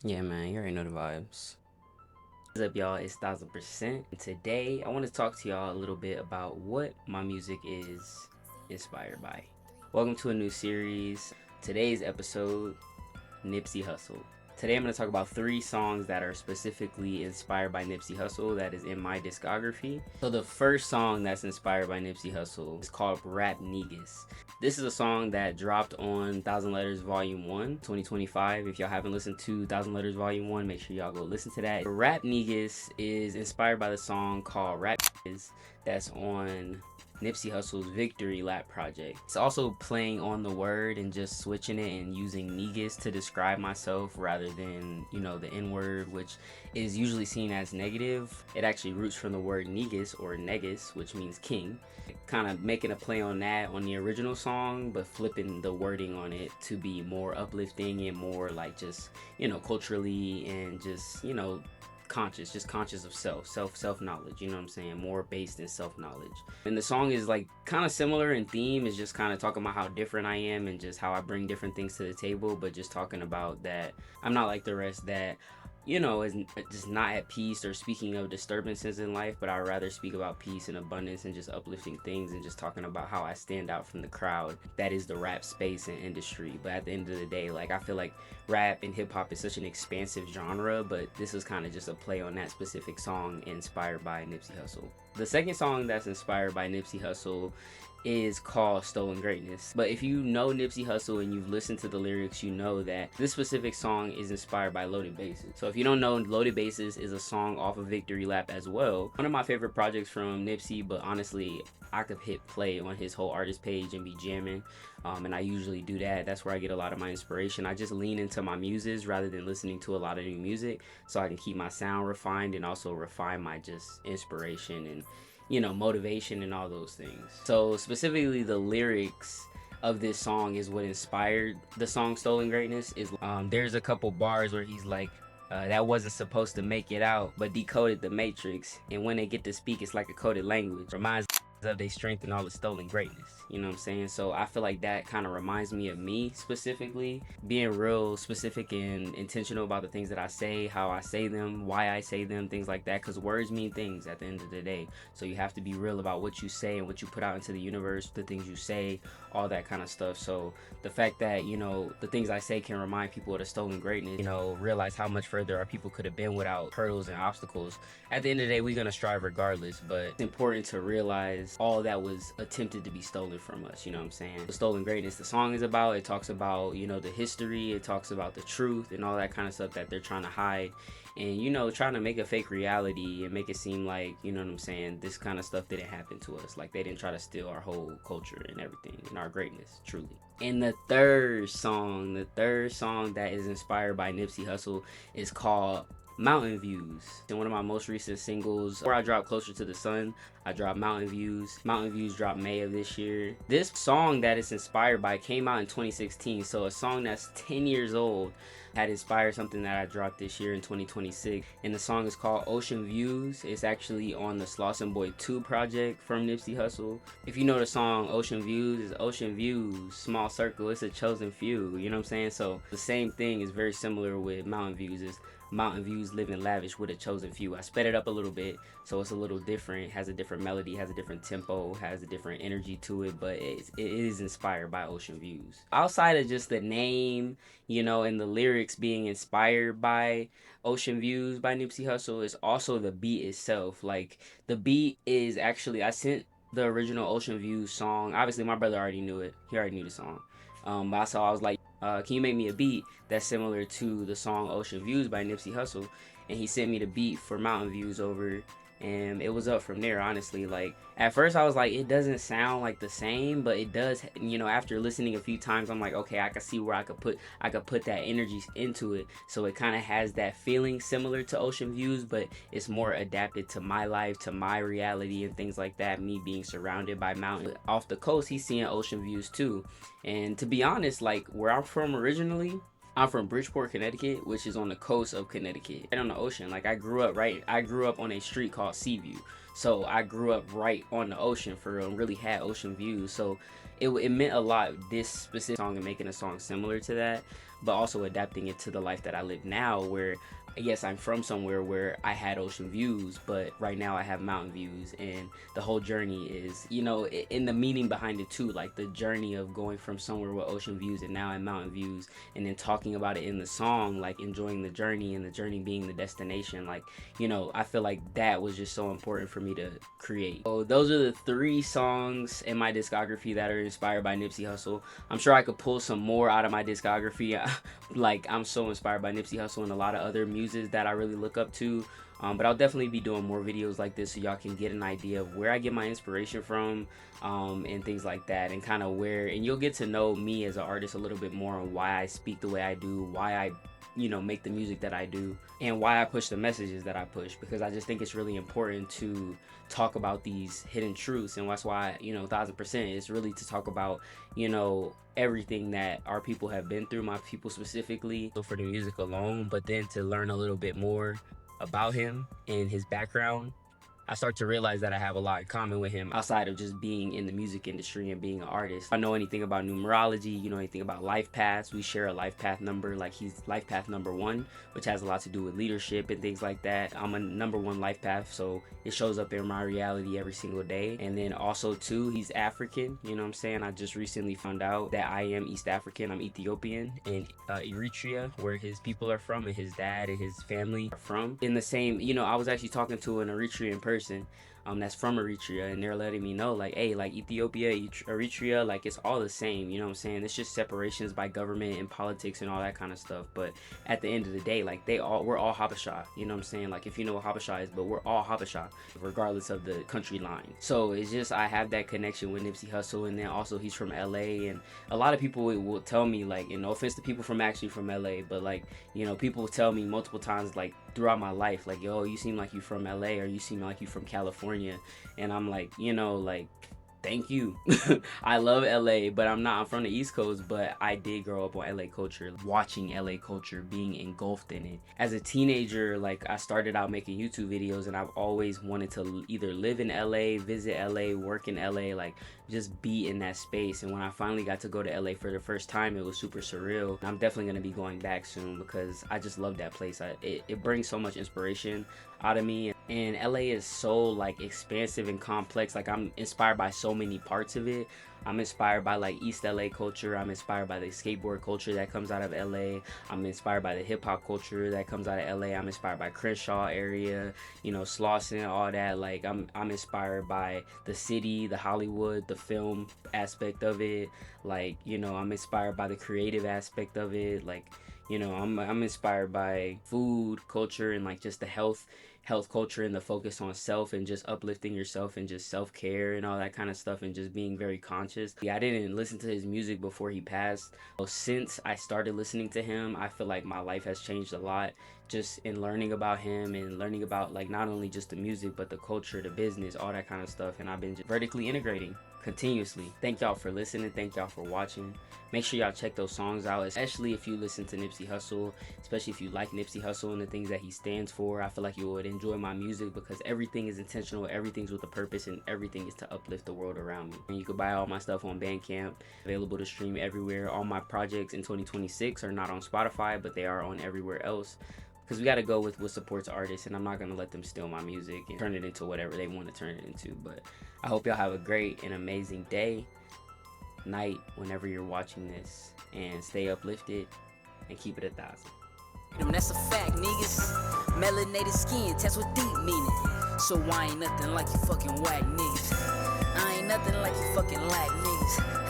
Yeah, man, you already know the vibes. What's up, y'all? It's 1000%. Today, I want to talk to y'all a little bit about what my music is inspired by. Welcome to a new series. Today's episode, Nipsey Hussle. Today I'm going to talk about 3 songs that are specifically inspired by Nipsey Hussle that is in my discography. So the first song that's inspired by Nipsey Hussle is called Rap Niggas. This is a song that dropped on Thousand Letters Volume 1, 2025. If y'all haven't listened to Thousand Letters Volume 1, make sure y'all go listen to that. Rap Niggas is inspired by the song called Rap Niggas that's on Nipsey Hussle's Victory Lap project. It's also playing on the word and just switching it and using niggas to describe myself rather than, the N word, which is usually seen as negative. It actually roots from the word negus or negus, which means king. Kind of making a play on that on the original song, but flipping the wording on it to be more uplifting and more like just, culturally and just, conscious of self knowledge, you know what I'm saying, more based in self knowledge. And the song is like kind of similar in theme, is just kind of talking about how different I am and just how I bring different things to the table, but just talking about that I'm not like the rest, that is just not at peace, or speaking of disturbances in life, but I'd rather speak about peace and abundance and just uplifting things and just talking about how I stand out from the crowd that is the rap space and industry. But at the end of the day, like, I feel like rap and hip hop is such an expansive genre, but this is kind of just a play on that specific song inspired by Nipsey Hussle. The second song that's inspired by Nipsey Hussle is called Stolen Greatness. But if you know Nipsey Hussle and you've listened to the lyrics, you know that this specific song is inspired by Loaded Bases. So if you don't know, Loaded Bases is a song off of Victory Lap as well. One of my favorite projects from Nipsey, but honestly, I could hit play on his whole artist page and be jamming. And I usually do that. That's where I get a lot of my inspiration. I just lean into my muses rather than listening to a lot of new music, so I can keep my sound refined and also refine my just inspiration and motivation and all those things. So specifically the lyrics of this song is what inspired the song Stolen Greatness. Is there's a couple bars where he's like, that wasn't supposed to make it out, but decoded the matrix, and when they get to speak, it's like a coded language. Reminds of their strength and all the stolen greatness. You know what I'm saying? So I feel like that kind of reminds me of me specifically, being real specific and intentional about the things that I say, how I say them, why I say them, things like that. Because words mean things at the end of the day. So you have to be real about what you say and what you put out into the universe, the things you say, all that kind of stuff. So the fact that, the things I say can remind people of the stolen greatness, realize how much further our people could have been without hurdles and obstacles. At the end of the day, we're going to strive regardless, but it's important to realize all that was attempted to be stolen from us, you know what I'm saying? The stolen greatness the song is about, it talks about, the history, it talks about the truth and all that kind of stuff that they're trying to hide. And trying to make a fake reality and make it seem like, you know what I'm saying, this kind of stuff didn't happen to us. Like, they didn't try to steal our whole culture and everything and our greatness, truly. And the third song that is inspired by Nipsey Hussle is called Mountain Views. And one of my most recent singles, where I dropped Closer to the Sun, I dropped Mountain Views. Mountain Views dropped May of this year. This song that it's inspired by came out in 2016, so a song that's 10 years old had inspired something that I dropped this year in 2026. And the song is called Ocean Views. It's actually on the Slauson Boy 2 project from Nipsey Hussle. If you know the song Ocean Views, is Ocean Views, small circle, it's a chosen few, you know what I'm saying? So the same thing is very similar with Mountain Views. Is Mountain Views living lavish with a chosen few. I sped it up a little bit, so it's a little different, has a different melody, has a different tempo, has a different energy to it, but it is inspired by Ocean Views. Outside of just the name, and the lyrics being inspired by Ocean Views by Nipsey Hussle, is also the beat itself. Like, the beat is actually, I sent the original Ocean Views song. Obviously, my brother already knew it. He already knew the song. But so I was like, can you make me a beat that's similar to the song Ocean Views by Nipsey Hussle? And he sent me the beat for Mountain Views over, and it was up from there, honestly. Like, at first I was like, it doesn't sound like the same, but it does. After listening a few times, I'm like, okay, I can see where I could put that energy into it. So it kind of has that feeling similar to Ocean Views, but it's more adapted to my life, to my reality and things like that, me being surrounded by mountains. Off the coast, he's seeing Ocean Views too. And to be honest, like, where I'm from originally, I'm from Bridgeport, Connecticut, which is on the coast of Connecticut, right on the ocean. Like I grew up on a street called Seaview. So I grew up right on the ocean for real and really had ocean views. So it meant a lot, this specific song, and making a song similar to that, but also adapting it to the life that I live now, where yes, I'm from somewhere where I had ocean views, but right now I have mountain views, and the whole journey is, in the meaning behind it too, like the journey of going from somewhere with ocean views and now in mountain views, and then talking about it in the song, like enjoying the journey and the journey being the destination. Like, I feel like that was just so important for me to create. So those are the 3 songs in my discography that are inspired by Nipsey Hussle. I'm sure I could pull some more out of my discography. Like, I'm so inspired by Nipsey Hussle and a lot of other muses that I really look up to. But I'll definitely be doing more videos like this so y'all can get an idea of where I get my inspiration from, and things like that, and kind of and you'll get to know me as an artist a little bit more, and why I speak the way I do, why I make the music that I do, and why I push the messages that I push, because I just think it's really important to talk about these hidden truths. And that's why 1000% is really to talk about everything that our people have been through, my people specifically, so for the music alone, but then to learn a little bit more about him and his background. I start to realize that I have a lot in common with him outside of just being in the music industry and being an artist. If I know anything about numerology, anything about life paths, we share a life path number. Like, he's life path number 1, which has a lot to do with leadership and things like that. I'm a number 1 life path, so it shows up in my reality every single day. And then also too, he's African, you know what I'm saying? I just recently found out that I am East African. I'm Ethiopian, and Eritrea, where his people are from, and his dad and his family are from. In the same, I was actually talking to an Eritrean person that's from Eritrea, and they're letting me know, like, hey, like Ethiopia, Eritrea, like it's all the same, you know what I'm saying? It's just separations by government and politics and all that kind of stuff, but at the end of the day, like we're all Habesha, you know what I'm saying? Like, if you know what Habesha is, but we're all Habesha regardless of the country line. So it's just, I have that connection with Nipsey Hussle, and then also he's from LA, and a lot of people will tell me, like, no offense to people from LA, but like, people tell me multiple times, like throughout my life, like, yo, you seem like you from LA, or you seem like you from California. And I'm like, like, thank you. I love LA, but I'm from the East Coast, but I did grow up on LA culture, watching LA culture, being engulfed in it. As a teenager, like, I started out making YouTube videos, and I've always wanted to either live in LA, visit LA, work in LA, like just be in that space. And when I finally got to go to LA for the first time, it was super surreal. I'm definitely going to be going back soon, because I just love that place. It brings so much inspiration out of me, and LA is so like expansive and complex. Like, I'm inspired by so many parts of it. I'm inspired by like East LA culture. I'm inspired by the skateboard culture that comes out of LA. I'm inspired by the hip hop culture that comes out of LA. I'm inspired by Crenshaw area, Slauson, all that. Like, I'm inspired by the city, the Hollywood, the film aspect of it. Like, I'm inspired by the creative aspect of it. Like, I'm inspired by food culture, and like just the health culture, and the focus on self, and just uplifting yourself, and just self-care and all that kind of stuff, and just being very conscious. Yeah, I didn't listen to his music before he passed. So since I started listening to him, I feel like my life has changed a lot, just in learning about him, and learning about like not only just the music, but the culture, the business, all that kind of stuff. And I've been just vertically integrating continuously. Thank y'all for listening. Thank y'all for watching. Make sure y'all check those songs out, especially if you listen to Nipsey Hussle, especially if you like Nipsey Hussle and the things that he stands for. I feel like you would enjoy my music, because everything is intentional, everything's with a purpose, and everything is to uplift the world around me. And you can buy all my stuff on Bandcamp, available to stream everywhere. All my projects in 2026 are not on Spotify, but they are on everywhere else, because we got to go with what supports artists, and I'm not going to let them steal my music and turn it into whatever they want to turn it into. But I hope y'all have a great and amazing day, night, whenever you're watching this, and stay uplifted and keep it 1,000. That's a fact, niggas. Melanated skin, test with deep meaning. So I ain't nothing like you fucking whack niggas. I ain't nothing like you fucking lack niggas.